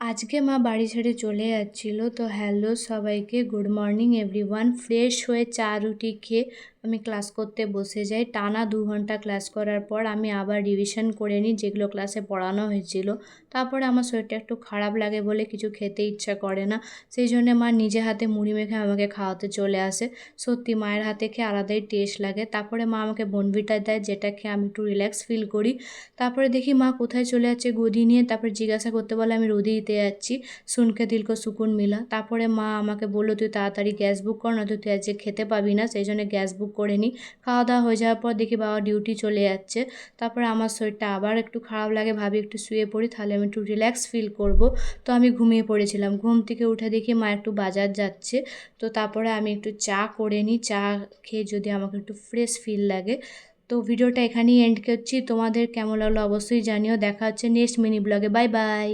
আজকে মা বাড়ি ছেড়ে চলে যাচ্ছিল। তো হ্যালো সবাইকে, গুড মর্নিং এভরিওয়ান। ফ্রেশ হয়ে চা রুটি খেয়ে আমি ক্লাস করতে বসে যাই। টানা 2 ঘন্টা ক্লাস করার পর আমি আবার রিভিশন করে নিই যেগুলো ক্লাসে পড়ানো হয়েছিল। তারপরে আমার শরীরটা একটু খারাপ লাগে বলে কিছু খেতে ইচ্ছা করে না, সেই জন্য মা নিজে হাতে মুড়ি মেখে আমাকে খাওয়াতে চলে আসে। সত্যি মায়ের হাতে খেয়ে আলাদাই টেস্ট লাগে। তারপরে মা আমাকে বোর্নভিটা দেয়, যেটা খেয়ে আমি একটু রিল্যাক্স ফিল করি। তারপরে দেখি মা কোথায় চলে যাচ্ছে গদি নিয়ে। তারপরে জিজ্ঞাসা করতে বলে আমি রোদে দিতে যাচ্ছি, শুনকে দিল কো সুকুন মিলা। তারপরে মা আমাকে বললো তুই তাড়াতাড়ি গ্যাস বুক কর, নয়তো তুই আজকে খেতে পাবি না। সেই জন্য গ্যাস বুক করে নিই। খাওয়া দাওয়া হয়ে যাওয়ার পর দেখি বাবা ডিউটি চলে যাচ্ছে। তারপরে আমার শরীরটা আবার একটু খারাপ লাগে, ভাবি একটু শুয়ে পড়ি, তাহলে আমি একটু রিল্যাক্স ফিল করব। তো আমি ঘুমিয়ে পড়েছিলাম। ঘুম থেকে উঠে দেখি মা একটু বাজার যাচ্ছে। তো তারপরে আমি একটু চা করে নিই। চা খেয়ে যদি আমাকে একটু ফ্রেশ ফিল লাগে। তো ভিডিওটা এখানেই এন্ড করছি। তোমাদের কেমন লাগলো অবশ্যই জানিও। দেখা হচ্ছে নেক্সট মিনি ব্লগে। Bye bye.